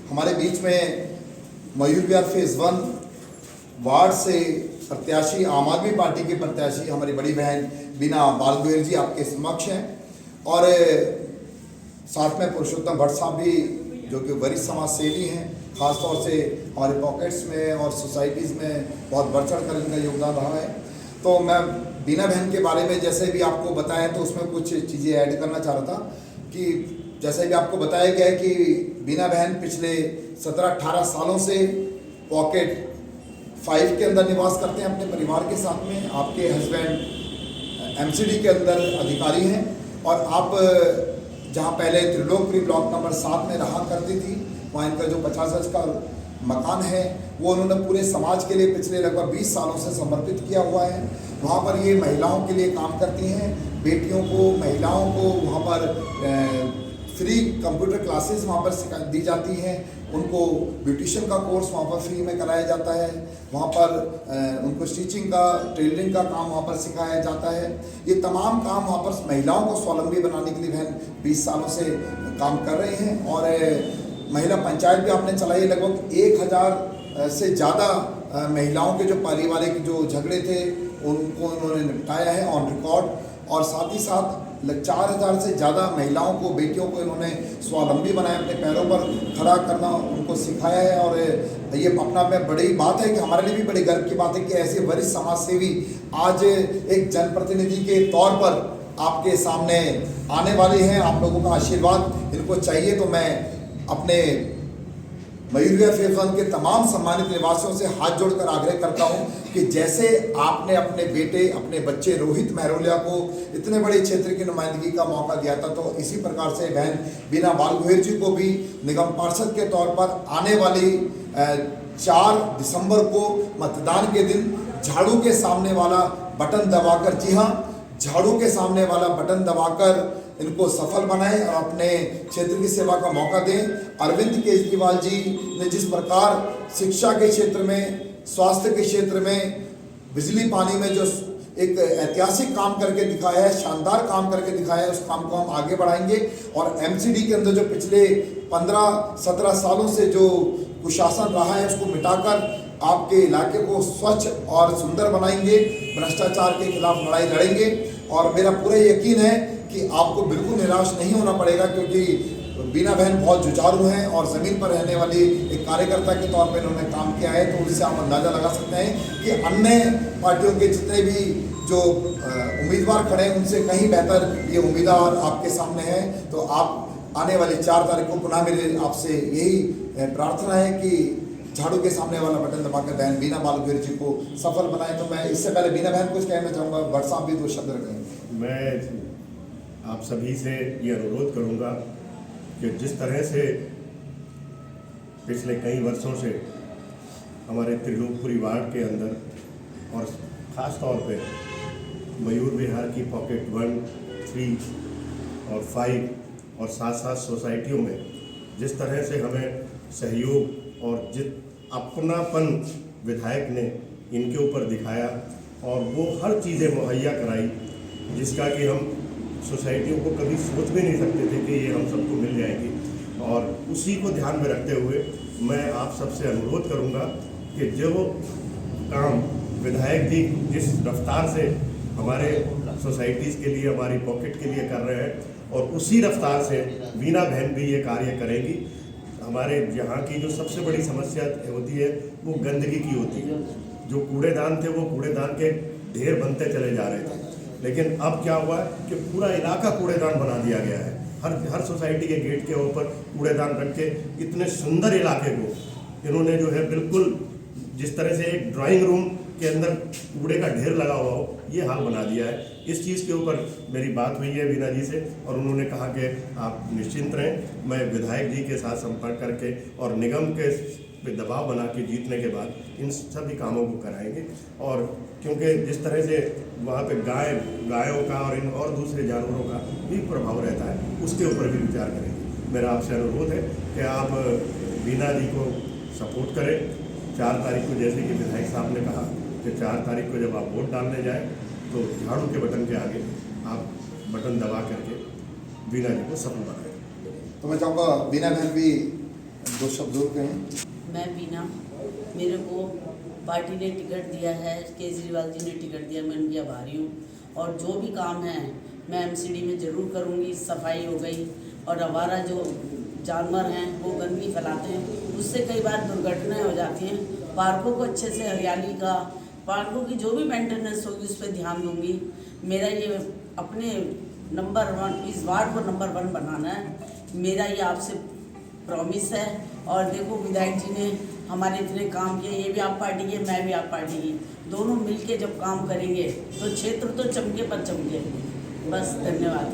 हमारे बीच में Mayur Vihar phase 1 ward से प्रत्याशी, आम आदमी पार्टी के प्रत्याशी हमारी बड़ी बहन बीना बालगोयल जी आपके समक्ष हैं, और साथ में पुरुषोत्तम भट्ट साहब भी जो कि वरिष्ठ समाज सेवी हैं, खासतौर से हमारे पॉकेट्स में और सोसाइटीज़ में बहुत बढ़ चढ़ कर इनका योगदान रहा है। तो मैं बीना बहन के बारे में जैसे भी आपको बताया तो उसमें कुछ चीज़ें ऐड करना चाह रहा था कि जैसे भी आपको बताया गया है कि बीना बहन पिछले 17-18 सालों से पॉकेट 5 के अंदर निवास करते हैं अपने परिवार के साथ में। आपके हस्बैंड एमसीडी के अंदर अधिकारी हैं और आप जहां पहले त्रिलोकपुरी ब्लॉक नंबर 7 में रहा करती थी, वहाँ इनका जो 50 गज का मकान है वो उन्होंने पूरे समाज के लिए पिछले लगभग 20 सालों से समर्पित किया हुआ है। वहाँ पर ये महिलाओं के लिए काम करती हैं, बेटियों को, महिलाओं को वहाँ पर फ्री कंप्यूटर क्लासेस वहाँ पर दी जाती हैं, उनको ब्यूटिशियन का कोर्स वहाँ पर फ्री में कराया जाता है, वहाँ पर उनको स्टिचिंग का, टेलरिंग का काम वहाँ पर सिखाया जाता है। ये तमाम काम वहाँ पर महिलाओं को स्वावलंबी बनाने के लिए बहन 20 सालों से काम कर रहे हैं। और महिला पंचायत भी आपने चलाई, लगभग 1000 से ज़्यादा महिलाओं के जो पारिवारिक जो झगड़े थे उनको उन्होंने निपटाया है ऑन रिकॉर्ड, और साथ ही साथ 4000 से ज़्यादा महिलाओं को, बेटियों को इन्होंने स्वावलंबी बनाया, अपने पैरों पर खड़ा करना उनको सिखाया है। और ये अपना में बड़ी बात है कि हमारे लिए भी बड़ी गर्व की बात है कि ऐसे वरिष्ठ समाज सेवी आज एक जनप्रतिनिधि के तौर पर आपके सामने आने वाले हैं। आप लोगों का आशीर्वाद इनको चाहिए। तो मैं अपने मयूर विहार फेज 1 के तमाम सम्मानित निवासियों से हाथ जोड़कर आग्रह करता हूं कि जैसे आपने अपने बेटे, अपने बच्चे रोहित महरोलिया को इतने बड़े क्षेत्र की नुमाइंदगी का मौका दिया था, तो इसी प्रकार से बहन बीना बालगोयल जी को भी निगम पार्षद के तौर पर आने वाली 4 दिसंबर को मतदान के दिन झाड़ू के सामने वाला बटन दबाकर, जी हाँ, झाड़ू के सामने वाला बटन दबाकर इनको सफल बनाएं और अपने क्षेत्र की सेवा का मौका दें। अरविंद केजरीवाल जी ने जिस प्रकार शिक्षा के क्षेत्र में, स्वास्थ्य के क्षेत्र में, बिजली पानी में जो एक ऐतिहासिक काम करके दिखाया है, शानदार काम करके दिखाया है, उस काम को हम आगे बढ़ाएंगे। और एमसीडी के अंदर जो पिछले 15-17 सालों से जो कुशासन रहा है उसको मिटाकर आपके इलाके को स्वच्छ और सुंदर बनाएंगे, भ्रष्टाचार के खिलाफ लड़ाई लड़ेंगे। और मेरा पूरा यकीन है कि आपको बिल्कुल निराश नहीं होना पड़ेगा, क्योंकि बीना बहन बहुत जुझारू हैं और ज़मीन पर रहने वाली एक कार्यकर्ता के तौर पर इन्होंने काम किया है। तो उससे आप अंदाज़ा लगा सकते हैं कि अन्य पार्टियों के जितने भी जो उम्मीदवार खड़े हैं उनसे कहीं बेहतर ये उम्मीदवार आपके सामने है। तो आप आने वाली 4 तारीख को पुनः मेरे आपसे यही प्रार्थना है कि झाड़ू के सामने वाला बटन दबाकर बहन बीना बालगोयल जी को सफल बनाए। तो मैं इससे पहले बीना बहन कुछ कहना चाहूँगा, भट्ट साहब भी 2 शब्द रखें। मैं आप सभी से ये अनुरोध करूँगा कि जिस तरह से पिछले कई वर्षों से हमारे त्रिलोकपुरी वार्ड के अंदर और ख़ास तौर पे मयूर विहार की पॉकेट 1, 3 और 5 और साथ सोसाइटियों में जिस तरह से हमें सहयोग और अपनापन विधायक ने इनके ऊपर दिखाया और वो हर चीज़ें मुहैया कराई जिसका कि हम सोसाइटियों को कभी सोच भी नहीं सकते थे कि ये हम सबको मिल जाएगी। और उसी को ध्यान में रखते हुए मैं आप सबसे अनुरोध करूंगा कि जो काम विधायक जी जिस रफ्तार से हमारे सोसाइटीज़ के लिए, हमारी पॉकेट के लिए कर रहे हैं, और उसी रफ्तार से बीना बहन भी ये कार्य करेगी। हमारे यहाँ की जो सबसे बड़ी समस्या होती है वो गंदगी की होती है। जो कूड़ेदान थे वो कूड़ेदान के ढेर बनते चले जा रहे थे, लेकिन अब क्या हुआ कि पूरा इलाका कूड़ेदान बना दिया गया है। हर सोसाइटी के गेट के ऊपर कूड़ेदान रख के इतने सुंदर इलाके को इन्होंने जो है बिल्कुल जिस तरह से एक ड्राइंग रूम के अंदर कूड़े का ढेर लगा हुआ हो, ये हाल बना दिया है। इस चीज़ के ऊपर मेरी बात हुई है बीना जी से और उन्होंने कहा कि आप निश्चिंत रहें, मैं विधायक जी के साथ संपर्क करके और निगम के पे दबाव बना के जीतने के बाद इन सभी कामों को कराएंगे। और क्योंकि जिस तरह से वहाँ पे गायों का और इन और दूसरे जानवरों का भी प्रभाव रहता है, उसके ऊपर भी विचार करेंगे। मेरा आपसे अनुरोध है कि आप बीना जी को सपोर्ट करें। 4 तारीख को जैसे कि विधायक साहब ने कहा कि 4 तारीख को जब आप वोट डालने जाएँ तो झाड़ू के बटन के आगे आप बटन दबा करके बीना जी को सफल बनाएं। तो मैं चाहूँगा बीना बहन भी दो शब्द और कहें। मैं बीना, मेरे को पार्टी ने टिकट दिया है, केजरीवाल जी ने टिकट दिया, मैं उनकी आभारी हूँ। और जो भी काम है मैं एमसीडी में ज़रूर करूँगी। सफाई हो गई, और आवारा जो जानवर हैं वो गंदगी फैलाते हैं, उससे कई बार दुर्घटनाएं हो जाती हैं। पार्कों को अच्छे से हरियाली का, पार्कों की जो भी मेंटेनेंस होगी उस पर ध्यान दूंगी। मेरा ये अपने नंबर 1, इस वार्ड को नंबर 1 बनाना है, मेरा ये आपसे प्रॉमिस है। और देखो विधायक जी ने हमारे इतने काम किए, ये भी आप पार्टी के, मैं भी आप पार्टी की, दोनों मिलके जब काम करेंगे तो क्षेत्र तो चमके पर चमके। बस, धन्यवाद।